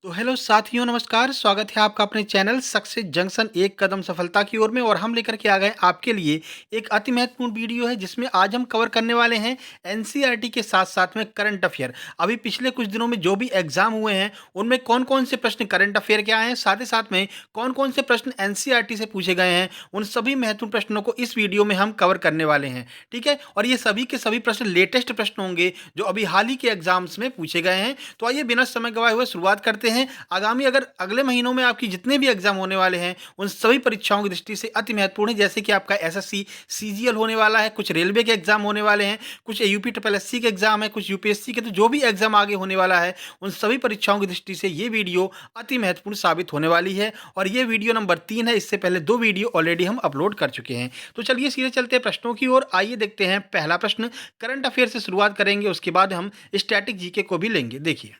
तो हेलो साथियों, नमस्कार। स्वागत है आपका अपने चैनल सक्सेस जंक्शन एक कदम सफलता की ओर में। और हम लेकर के आ गए आपके लिए एक अति महत्वपूर्ण वीडियो है, जिसमें आज हम कवर करने वाले हैं एनसीईआरटी के साथ साथ में करंट अफेयर। अभी पिछले कुछ दिनों में जो भी एग्जाम हुए हैं, उनमें कौन कौन से प्रश्न करंट अफेयर के आए हैं, साथ ही साथ में कौन कौन से प्रश्न एनसीईआरटी से पूछे गए हैं, उन सभी महत्वपूर्ण प्रश्नों को इस वीडियो में हम कवर करने वाले हैं। ठीक है, और ये सभी के सभी प्रश्न लेटेस्ट प्रश्न होंगे, जो अभी हाल ही के एग्जाम्स में पूछे गए हैं। तो आइए बिना समय गवाए हुए शुरुआत करते हैं। आगामी अगर अगले महीनों में आपकी जितने भी एग्जाम होने वाले हैं, उन सभी परीक्षाओं की दृष्टि से अति महत्वपूर्ण है। जैसे कि आपका एसएससी सीजीएल होने वाला है, कुछ रेलवे के एग्जाम होने वाले हैं, कुछ यूपी ट्रिपल एससी के एग्जाम है, कुछ यूपीएससी के। तो जो भी एग्जाम आगे होने वाला है, उन सभी परीक्षाओं की दृष्टि से ये वीडियो अति महत्वपूर्ण साबित होने वाली है। और ये वीडियो नंबर 3 है। इससे पहले 2 वीडियो ऑलरेडी हम अपलोड कर चुके हैं। तो चलिए सीधे चलते हैं प्रश्नों की ओर। आइए देखते हैं पहला प्रश्न। करंट अफेयर से शुरुआत करेंगे, उसके बाद हम स्टैटिक जीके को भी लेंगे। देखिए,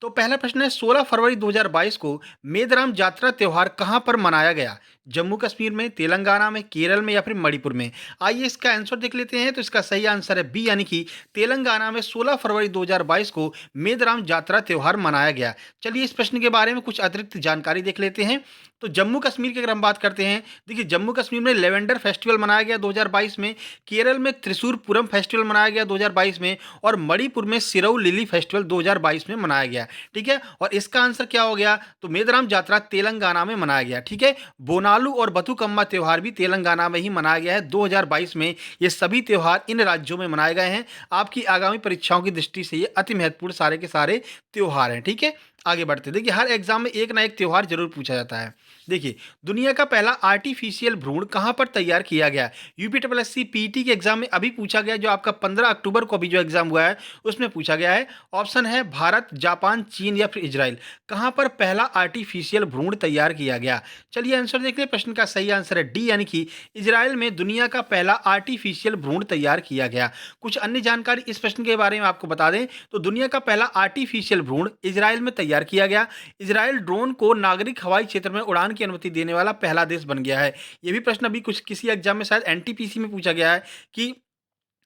तो पहला प्रश्न है, 16 फरवरी 2022 को मेदराम जात्रा त्योहार कहां पर मनाया गया? जम्मू कश्मीर में, तेलंगाना में, केरल में या फिर मणिपुर में? आइए इसका आंसर देख लेते हैं। तो इसका सही आंसर है बी, यानी कि तेलंगाना में 16 फरवरी 2022 को मेदराम जात्रा त्योहार मनाया गया। चलिए इस प्रश्न के बारे में कुछ अतिरिक्त जानकारी देख लेते हैं। तो जम्मू कश्मीर की अगर हम बात करते हैं, देखिए जम्मू कश्मीर में लेवेंडर फेस्टिवल मनाया गया 2022 में, केरल में त्रिशूर पूरम फेस्टिवल मनाया गया 2022 में, और मणिपुर में सिरऊ लिली फेस्टिवल 2022 में मनाया गया। ठीक है, और इसका आंसर क्या हो गया? तो मेदराम जात्रा तेलंगाना में मनाया गया। ठीक है, बोनालू और बथुकम्मा त्योहार भी तेलंगाना में ही मनाया गया है 2022 में। ये सभी त्योहार इन राज्यों में मनाए गए हैं। आपकी आगामी परीक्षाओं की दृष्टि से ये अति महत्वपूर्ण सारे के सारे त्योहार हैं। ठीक है, आगे बढ़ते देखिए, हर एग्जाम में एक ना एक त्योहार जरूर पूछा जाता है। देखिए, दुनिया का पहला आर्टिफिशियल भ्रूण कहां पर तैयार किया गया? UP triple S C PT के एग्जाम में अभी पूछा गया, जो आपका 15 अक्टूबर को अभी जो एग्जाम हुआ है, उसमें पूछा गया है। ऑप्शन है भारत, जापान, चीन या फिर इजराइल। कहां पर पहला आर्टिफिशियल भ्रूण तैयार किया गया? चलिए आंसर देख लें। प्रश्न का सही आंसर है डी, यानी कि इजराइल में दुनिया का पहला आर्टिफिशियल भ्रूण तैयार किया गया। कुछ अन्य जानकारी इस प्रश्न के बारे में आपको बता दें, तो दुनिया का पहला आर्टिफिशियल भ्रूण इजराइल में तैयार किया गया। इजराइल ड्रोन को नागरिक हवाई क्षेत्र में उड़ान की अनुमति देने वाला पहला देश बन गया है। ये भी प्रश्न अभी कुछ किसी एग्जाम में शायद एनटीपीसी में पूछा गया है कि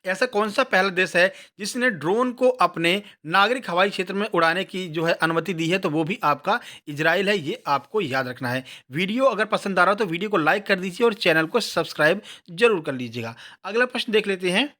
ऐसा कौन सा पहला देश है जिसने ड्रोन को अपने नागरिक हवाई क्षेत्र में उड़ाने की जो है अनुमति दी है? तो वो भी आपका इजराइल है। ये आपको याद रखना है। वीडियो अगर पसंद आ रहा हो तो वीडियो को लाइक कर दीजिए और चैनल को सब्सक्राइब जरूर कर लीजिएगा। अगला प्रश्न देख लेते हैं।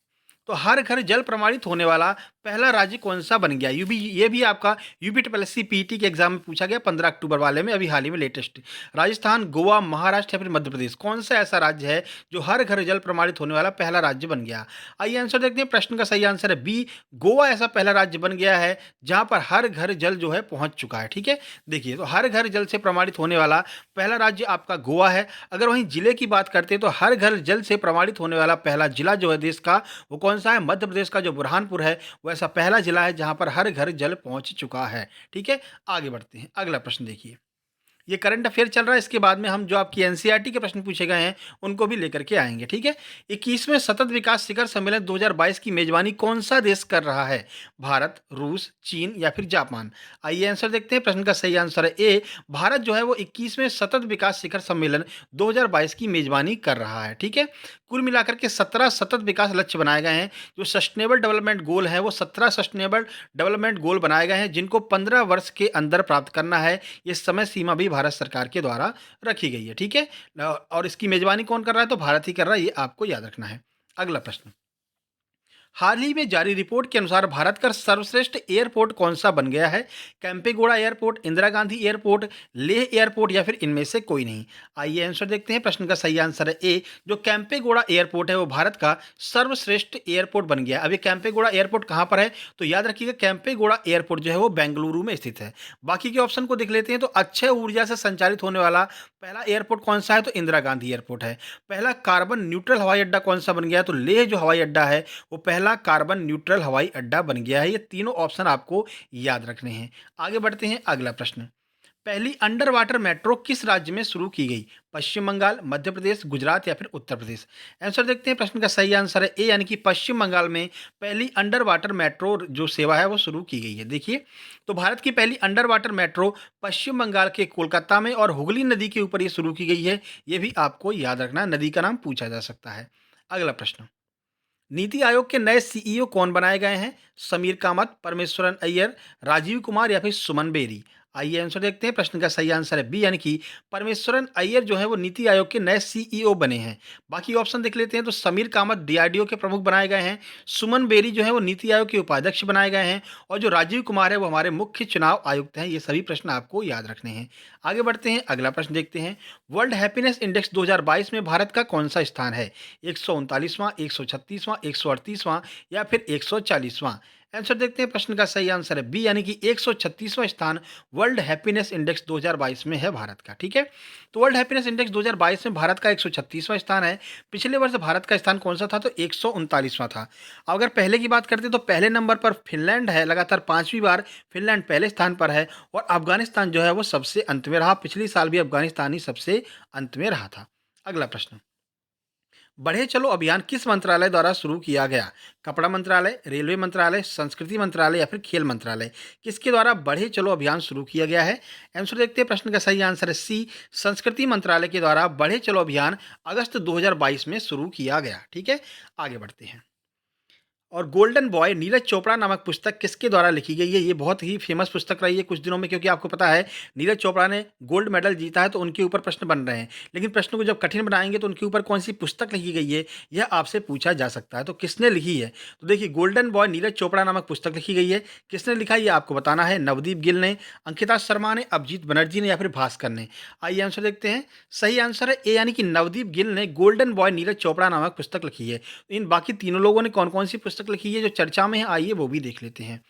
तो हर घर जल प्रमाणित होने वाला पहला राज्य कौन सा बन गया? ये भी आपका UP triple S C PT के एग्जाम में पूछा गया 15 अक्टूबर वाले में, अभी हाल ही में लेटेस्ट। राजस्थान, गोवा, महाराष्ट्र या फिर मध्य प्रदेश, कौन सा ऐसा राज्य है जो हर घर जल प्रमाणित होने वाला पहला राज्य बन गया? आइए आंसर देखते हैं। प्रश्न का सही आंसर है बी, गोवा ऐसा पहला राज्य बन गया है जहां पर हर घर जल जो है पहुंच चुका है। ठीक है, देखिए, तो हर घर जल से प्रमाणित होने वाला पहला राज्य आपका गोवा है। अगर वहीं जिले की बात करते हैं, तो हर घर जल से प्रमाणित होने वाला पहला जिला जो है देश का, वो कौन सा है? मध्य प्रदेश का जो बुरहानपुर है, वो ऐसा पहला जिला है जहां पर हर घर जल पहुंच चुका है। ठीक है, आगे बढ़ते हैं। अगला प्रश्न देखिए, ये करंट अफेयर चल रहा है, इसके बाद में हम जो आपकी एनसीईआरटी के प्रश्न पूछे गए हैं, उनको भी लेकर के आएंगे। ठीक है, 21वें सतत विकास शिखर सम्मेलन 2022 की मेजबानी कौन सा देश कर रहा है? भारत, रूस, चीन या फिर जापान? आइए आंसर देखते हैं। प्रश्न का सही आंसर है ए, भारत जो है वो 21वें सतत विकास शिखर सम्मेलन 2022 की मेजबानी कर रहा है। ठीक है, कुल मिलाकर के 17 सतत विकास लक्ष्य बनाए गए हैं। जो सस्टेनेबल डेवलपमेंट गोल है, वो 17 सस्टेनेबल डेवलपमेंट गोल बनाए गए हैं, जिनको 15 वर्ष के अंदर प्राप्त करना है। ये समय सीमा भी भारत सरकार के द्वारा रखी गई है। ठीक है, और इसकी मेजबानी कौन कर रहा है? तो भारत ही कर रहा है। ये आपको याद रखना है। अगला प्रश्न, हाल ही में जारी रिपोर्ट के अनुसार भारत का सर्वश्रेष्ठ एयरपोर्ट कौन सा बन गया है? Kempegowda airport, Indira Gandhi airport, Leh airport या फिर इनमें से कोई नहीं? आइए आंसर देखते हैं। प्रश्न का सही आंसर है ए, जो कैंपेगौड़ा एयरपोर्ट है वो भारत का सर्वश्रेष्ठ एयरपोर्ट बन गया। अब ये कैंपेगौड़ा एयरपोर्ट कहाँ पर है? तो याद रखिएगा, कैंपेगौड़ा एयरपोर्ट जो है वो बेंगलुरु में स्थित है। बाकी के ऑप्शन को देख लेते हैं। तो अक्षय ऊर्जा से संचालित होने वाला पहला एयरपोर्ट कौन सा है? तो इंदिरा गांधी एयरपोर्ट है। पहला कार्बन न्यूट्रल हवाई अड्डा कौन सा बन गया? तो लेह जो हवाई अड्डा है, वो पहला कार्बन न्यूट्रल हवाई अड्डा बन गया है। ये तीनों ऑप्शन आपको याद रखने हैं। आगे बढ़ते हैं। अगला प्रश्न, पहली अंडर वाटर मेट्रो किस राज्य में शुरू की गई? पश्चिम बंगाल, मध्य प्रदेश, गुजरात या फिर उत्तर प्रदेश? आंसर देखते हैं। प्रश्न का सही आंसर है ए, यानी कि पश्चिम बंगाल में पहली अंडर वाटर मेट्रो जो सेवा है वो शुरू की गई है। देखिए, तो भारत की पहली अंडर वाटर मेट्रो पश्चिम बंगाल के कोलकाता में और हुगली नदी के ऊपर ये शुरू की गई है। ये भी आपको याद रखना है, नदी का नाम पूछा जा सकता है। अगला प्रश्न, नीति आयोग के नए सीईओ कौन बनाए गए हैं? समीर कामत, परमेश्वरन अय्यर, राजीव कुमार या फिर सुमन बेरी? आइए आंसर देखते हैं। प्रश्न का सही आंसर है बी, यानी कि परमेश्वरन अय्यर जो है वो नीति आयोग के नए सीईओ बने हैं। बाकी ऑप्शन देख लेते हैं। तो समीर कामत डीआरडीओ के प्रमुख बनाए गए हैं, सुमन बेरी जो है वो नीति आयोग के उपाध्यक्ष बनाए गए हैं, और जो राजीव कुमार है वो हमारे मुख्य चुनाव आयुक्त हैं। ये सभी प्रश्न आपको याद रखने हैं। आगे बढ़ते हैं, अगला प्रश्न देखते हैं। वर्ल्ड हैप्पीनेस इंडेक्स 2022 में भारत का कौन सा स्थान है? 139वां, 136वां, 138वां या फिर 140वां? आंसर देखते हैं। प्रश्न का सही आंसर है बी, यानी कि 136वां स्थान वर्ल्ड हैप्पीनेस इंडेक्स 2022 में है भारत का। ठीक है, तो वर्ल्ड हैप्पीनेस इंडेक्स 2022 में भारत का 136वां स्थान है। पिछले वर्ष भारत का स्थान कौन सा था? तो 139वां था। अगर पहले की बात करते हैं तो पहले नंबर पर फिनलैंड है, लगातार 5वीं बार फिनलैंड पहले स्थान पर है, और अफगानिस्तान जो है वो सबसे अंत में रहा। पिछली साल भी अफगानिस्तान ही सबसे अंत में रहा था। अगला प्रश्न, बढ़े चलो अभियान किस मंत्रालय द्वारा शुरू किया गया? कपड़ा मंत्रालय, रेलवे मंत्रालय, संस्कृति मंत्रालय या फिर खेल मंत्रालय? किसके द्वारा बढ़े चलो अभियान शुरू किया गया है? आंसर देखते हैं। प्रश्न का सही आंसर है सी, संस्कृति मंत्रालय के द्वारा बढ़े चलो अभियान अगस्त 2022 में शुरू किया गया। ठीक है, आगे बढ़ते हैं। और गोल्डन बॉय नीरज चोपड़ा नामक पुस्तक किसके द्वारा लिखी गई है? ये बहुत ही फेमस पुस्तक रही है कुछ दिनों में, क्योंकि आपको पता है नीरज चोपड़ा ने गोल्ड मेडल जीता है, तो उनके ऊपर प्रश्न बन रहे हैं। लेकिन प्रश्न को जब कठिन बनाएंगे तो उनके ऊपर कौन सी पुस्तक लिखी गई है, यह आपसे पूछा जा सकता है। तो किसने लिखी है? तो देखिए, गोल्डन बॉय नीरज चोपड़ा नामक पुस्तक लिखी गई है। किसने लिखा है ये आपको बताना है। नवदीप गिल ने, अंकिता शर्मा ने, अभिजीत बनर्जी ने या फिर भास्कर ने? आइए आंसर देखते हैं। सही आंसर है ए, यानी कि नवदीप गिल ने गोल्डन बॉय नीरज चोपड़ा नामक पुस्तक लिखी है। इन बाकी तीनों लोगों ने कौन कौन सी पुस्तक लिखी है जो चर्चा में है, आइए वो भी देख लेते हैं।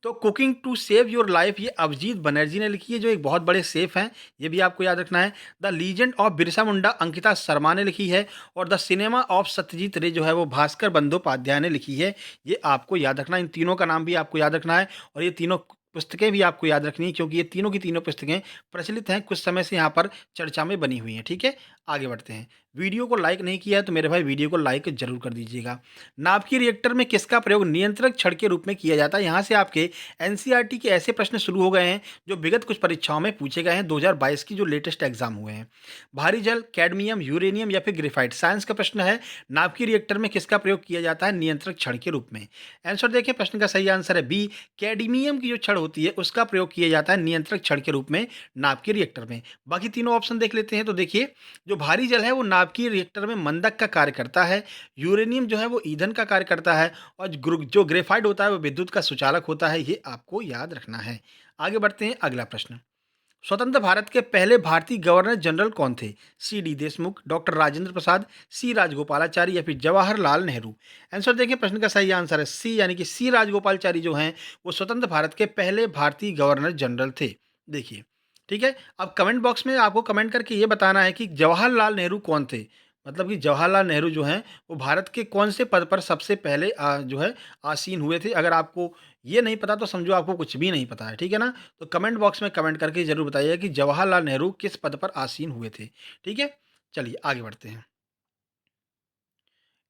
तो cooking to save your life, ये अभिजीत बनर्जी ने लिखी है, जो एक बहुत बड़े सेफ हैं, ये भी आपको याद रखना है। The legend of Birsa Munda Ankita Sharma ने लिखी है, और द सिनेमा ऑफ सत्यजीत रे जो है वो भास्कर बंदोपाध्याय ने लिखी है। ये आपको याद रखना है। इन तीनों का नाम भी आपको याद रखना है, और ये तीनों पुस्तकें भी आपको याद रखनी है, क्योंकि ये तीनों की तीनों पुस्तकें प्रचलित हैं, कुछ समय से यहाँ पर चर्चा में बनी हुई हैं। ठीक है, आगे बढ़ते हैं। वीडियो को लाइक नहीं किया है तो मेरे भाई वीडियो को लाइक जरूर कर दीजिएगा। नाभिकीय रिएक्टर में किसका प्रयोग नियंत्रक छड़ के रूप में किया जाता है? यहाँ से आपके एनसीईआरटी के ऐसे प्रश्न शुरू हो गए हैं जो विगत कुछ परीक्षाओं में पूछे गए हैं, 2022 की जो लेटेस्ट एग्जाम हुए हैं। भारी जल, कैडमियम, यूरेनियम या फिर ग्रेफाइट? साइंस का प्रश्न है। नाभिकीय रिएक्टर में किसका प्रयोग किया जाता है नियंत्रक छड़ के रूप में? आंसर देखिए, प्रश्न का सही आंसर है बी, कैडमियम की जो छड़ होती है उसका प्रयोग किया जाता है नियंत्रक छड़ के रूप में नाभिकीय रिएक्टर में। बाकी तीनों ऑप्शन देख लेते हैं। तो देखिए, जो भारी जल है वो नाभिकीय रिएक्टर में मंदक का कार्य करता है, यूरेनियम जो है वो ईंधन का कार्य करता है, और जो ग्रेफाइट होता है वो विद्युत का सुचालक होता है। ये आपको याद रखना है। आगे बढ़ते हैं, अगला प्रश्न। स्वतंत्र भारत के पहले भारतीय गवर्नर जनरल कौन थे? C D Deshmukh, doctor Rajendra Prasad, C Rajagopalachari या फिर जवाहरलाल नेहरू? आंसर देखिए, प्रश्न का सही आंसर है सी, यानी कि सी राजगोपालाचारी जो हैं वो स्वतंत्र भारत के पहले भारतीय गवर्नर जनरल थे। देखिए, ठीक है, अब कमेंट बॉक्स में आपको कमेंट करके ये बताना है कि जवाहरलाल नेहरू कौन थे। मतलब कि जवाहरलाल नेहरू जो हैं वो भारत के कौन से पद पर सबसे पहले जो है आसीन हुए थे। अगर आपको ये नहीं पता तो समझो आपको कुछ भी नहीं पता है। ठीक है ना, तो कमेंट बॉक्स में कमेंट करके जरूर बताइए कि जवाहरलाल नेहरू किस पद पर आसीन हुए थे। ठीक है, चलिए आगे बढ़ते हैं।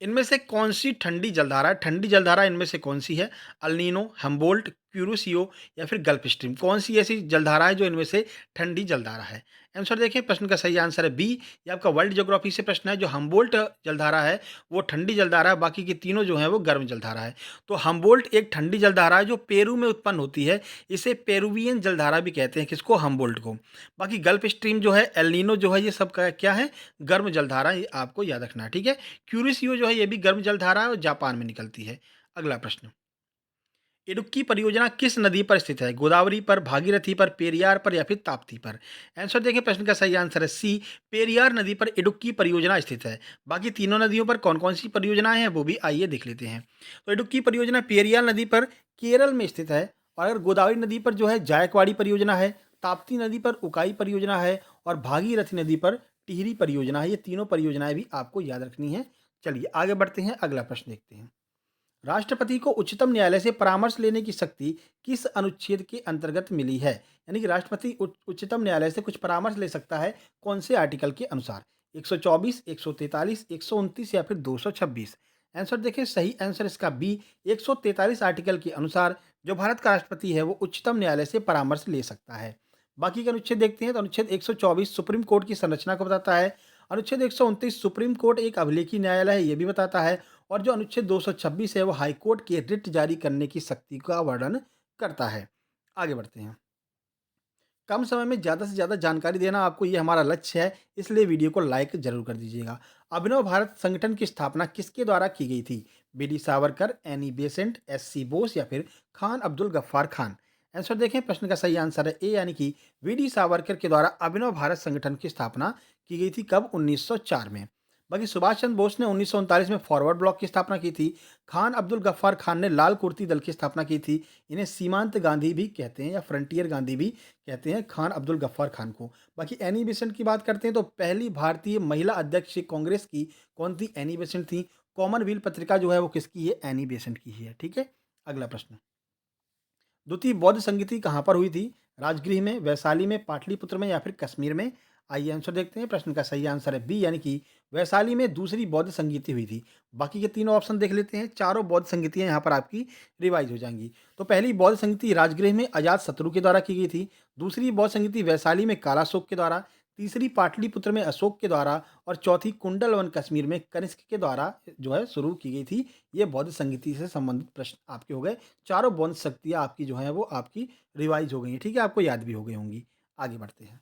इनमें से कौन सी ठंडी जलधारा है? ठंडी जलधारा इनमें से कौन सी है? अल्नीनो, हम्बोल्ट, क्यूरोसियो या फिर गल्फ स्ट्रीम? कौन सी ऐसी जलधारा है जो इनमें से ठंडी जलधारा है? आंसर देखिए, प्रश्न का सही आंसर है बी। ये आपका वर्ल्ड ज्योग्राफी से प्रश्न है। जो हम्बोल्ट जलधारा है वो ठंडी जलधारा है, बाकी की तीनों जो है वो गर्म जलधारा है। तो हम्बोल्ट एक ठंडी जलधारा है जो पेरू में उत्पन्न होती है। इसे पेरुवियन जलधारा भी कहते हैं, किसको? हम्बोल्ट को। बाकी गल्फ स्ट्रीम जो है, एल्नीनो जो है, ये सब का क्या है? गर्म जलधारा। ये आपको याद रखना है। ठीक है, क्यूरिसियो जो है ये भी गर्म जलधारा है और जापान में निकलती है। अगला प्रश्न, इडुक्की परियोजना किस नदी पर स्थित है? गोदावरी पर, भागीरथी पर, पेरियार पर या फिर ताप्ती पर? आंसर देखिए, प्रश्न का सही आंसर है सी, पेरियार नदी पर इडुक्की परियोजना स्थित है। बाकी तीनों नदियों पर कौन कौन सी परियोजनाएं हैं वो भी आइए देख लेते हैं। तो इडुक्की परियोजना पेरियार नदी पर केरल में स्थित है, और अगर गोदावरी नदी पर जो है जायकवाड़ी परियोजना है, ताप्ती नदी पर उकाई परियोजना है, और भागीरथी नदी पर टिहरी परियोजना है। ये तीनों परियोजनाएं भी आपको याद रखनी है। चलिए आगे बढ़ते हैं, अगला प्रश्न देखते हैं। राष्ट्रपति को उच्चतम न्यायालय से परामर्श लेने की शक्ति किस अनुच्छेद के अंतर्गत मिली है? यानी कि राष्ट्रपति उच्चतम न्यायालय से कुछ परामर्श ले सकता है, कौन से आर्टिकल के अनुसार? 124, 143, 129 या फिर 226? आंसर देखिए, सही आंसर इसका बी, 143 आर्टिकल के अनुसार जो भारत का राष्ट्रपति है वो उच्चतम न्यायालय से परामर्श ले सकता है। बाकी के अनुच्छेद देखते हैं। तो अनुच्छेद 124 सुप्रीम कोर्ट की संरचना को बताता है। अनुच्छेद 129 सुप्रीम कोर्ट एक अभिलेखी न्यायालय है, ये भी बताता है। और जो अनुच्छेद 226 है वो हाईकोर्ट के रिट जारी करने की शक्ति का वर्णन करता है। आगे बढ़ते हैं। कम समय में ज़्यादा से ज़्यादा जानकारी देना आपको ये हमारा लक्ष्य है, इसलिए वीडियो को लाइक ज़रूर कर दीजिएगा। अभिनव भारत संगठन की स्थापना किसके द्वारा की गई थी? BD. Savarkar, Annie Besant, SC. Bose या फिर खान अब्दुल गफ्फार खान? आंसर देखें, प्रश्न का सही आंसर है ए यानी कि वी.डी. सावरकर के द्वारा अभिनव भारत संगठन की स्थापना की गई थी। कब? 1904 में। बाकी सुभाष चंद्र बोस ने 1939 में फॉरवर्ड ब्लॉक की स्थापना की थी। खान अब्दुल गफ्फार खान ने लाल कुर्ती दल की स्थापना की थी। इन्हें सीमांत गांधी भी कहते हैं या फ्रंटियर गांधी भी कहते हैं, खान अब्दुल गफ्फार खान को। बाकी एनी बेसेंट की बात करते हैं तो पहली भारतीय महिला अध्यक्ष कांग्रेस की कौन थी? एनी बेसेंट थी। कॉमनवेल्थ पत्रिका जो है वो किसकी है? एनी बेसेंट की ही है। ठीक है, अगला प्रश्न। द्वितीय बौद्ध संगीति कहाँ पर हुई थी? राजगृह में, वैशाली में, पाटलिपुत्र में या फिर कश्मीर में? आइए आंसर देखते हैं। प्रश्न का सही आंसर है बी यानी कि वैशाली में दूसरी बौद्ध संगीति हुई थी। बाकी के तीनों ऑप्शन देख लेते हैं। चारों बौद्ध संगीतियां यहाँ पर आपकी रिवाइज हो जाएंगी। तो पहली बौद्ध संगीति राजगृह में अजात शत्रु के द्वारा की गई थी। दूसरी बौद्ध संगीति वैशाली में कालाशोक के द्वारा। तीसरी पाटलिपुत्र में अशोक के द्वारा। और चौथी कुंडल वन कश्मीर में कनिष्क के द्वारा जो है शुरू की गई थी। ये बौद्ध संगीति से संबंधित प्रश्न आपके हो गए। चारों बौद्ध शक्तियाँ आपकी जो है वो आपकी रिवाइज हो गई हैं। ठीक है, आपको याद भी हो गई होंगी। आगे बढ़ते हैं।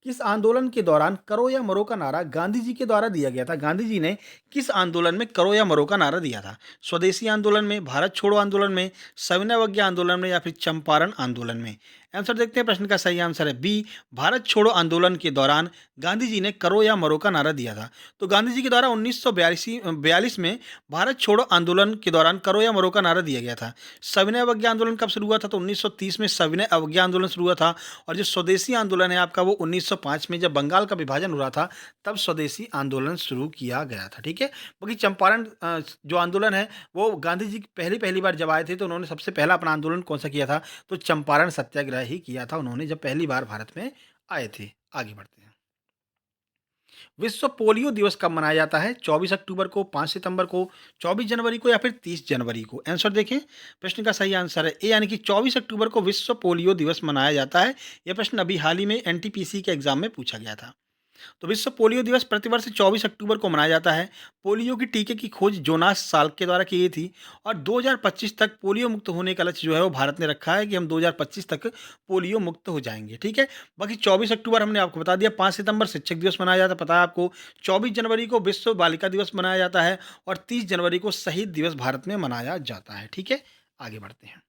किस आंदोलन के दौरान करो या मरो का नारा गांधी जी के द्वारा दिया गया था? गांधी जी ने किस आंदोलन में करो या मरो का नारा दिया था? स्वदेशी आंदोलन में, भारत छोड़ो आंदोलन में, सविनय अवज्ञा आंदोलन में या फिर चंपारण आंदोलन में? आंसर देखते हैं। प्रश्न का सही आंसर है बी, भारत छोड़ो आंदोलन के दौरान गांधी जी ने करो या मरो का नारा दिया था। तो गांधी जी के द्वारा 1942 में भारत छोड़ो आंदोलन के दौरान करो या मरो का नारा दिया गया था। सविनय अवज्ञा आंदोलन कब शुरू हुआ था? तो 1930 में सविनय अवज्ञा आंदोलन शुरू हुआ था। और जो स्वदेशी आंदोलन है आपका वो 1905 में जब बंगाल का विभाजन हुआ था तब स्वदेशी आंदोलन शुरू किया गया था। ठीक है, बाकी चंपारण जो आंदोलन है वो गांधी जी पहली पहली बार जब आए थे तो उन्होंने सबसे पहला अपना आंदोलन कौन सा किया था? तो चंपारण सत्याग्रह ही किया था उन्होंने जब पहली बार भारत में आए थे। आगे बढ़ते हैं। विश्व पोलियो दिवस कब मनाया जाता है? 24 अक्टूबर को, 5 सितंबर को, 24 जनवरी को या फिर 30 जनवरी को? आंसर देखें। प्रश्न का सही आंसर है ए यानी कि 24 अक्टूबर को विश्व पोलियो दिवस मनाया जाता है। यह प्रश्न अभी हाल ही में एनटीपीसी के एग्जाम में पूछा गया था। तो विश्व पोलियो दिवस प्रतिवर्ष 24 अक्टूबर को मनाया जाता है। पोलियो की टीके की खोज जोनास साल्क के द्वारा की गई थी। और 2025 तक पोलियो मुक्त होने का लक्ष्य जो है वो भारत ने रखा है कि हम 2025 तक पोलियो मुक्त हो जाएंगे। ठीक है, बाकी 24 अक्टूबर हमने आपको बता दिया। 5 सितंबर शिक्षक दिवस मनाया जाता है, पता है आपको। 24 जनवरी को विश्व बालिका दिवस मनाया जाता है। और 30 जनवरी को शहीद दिवस भारत में मनाया जाता है। ठीक है, आगे बढ़ते हैं।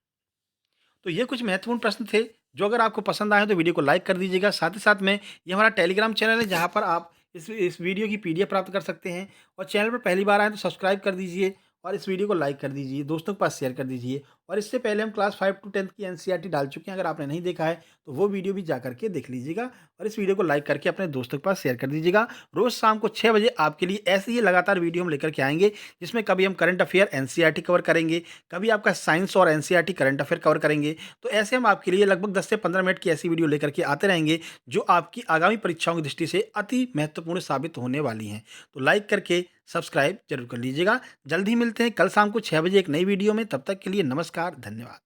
तो ये कुछ महत्वपूर्ण प्रश्न थे जो अगर आपको पसंद आए तो वीडियो को लाइक कर दीजिएगा। साथ ही साथ में ये हमारा टेलीग्राम चैनल है जहाँ पर आप इस वीडियो की पीडीएफ प्राप्त कर सकते हैं। और चैनल पर पहली बार आए तो सब्सक्राइब कर दीजिए और इस वीडियो को लाइक कर दीजिए, दोस्तों के पास शेयर कर दीजिए। और इससे पहले हम क्लास 5 to 10 की एनसीईआरटी डाल चुके हैं, अगर आपने नहीं देखा है तो वो वीडियो भी जा करके देख लीजिएगा। और इस वीडियो को लाइक करके अपने दोस्तों के पास शेयर कर दीजिएगा। रोज़ शाम को 6 बजे आपके लिए ऐसे ही लगातार वीडियो हम लेकर के आएंगे जिसमें कभी हम करंट अफेयर एनसीईआरटी कवर करेंगे, कभी आपका साइंस और एनसीईआरटी करंट अफेयर कवर करेंगे। तो ऐसे हम आपके लिए लगभग 10 से 15 मिनट की ऐसी वीडियो लेकर के आते रहेंगे जो आपकी आगामी परीक्षाओं की दृष्टि से अति महत्वपूर्ण साबित होने वाली हैं। तो लाइक करके सब्सक्राइब जरूर कर लीजिएगा। जल्द ही मिलते हैं कल शाम को 6 बजे एक नई वीडियो में। तब तक के लिए नमस्कार, धन्यवाद।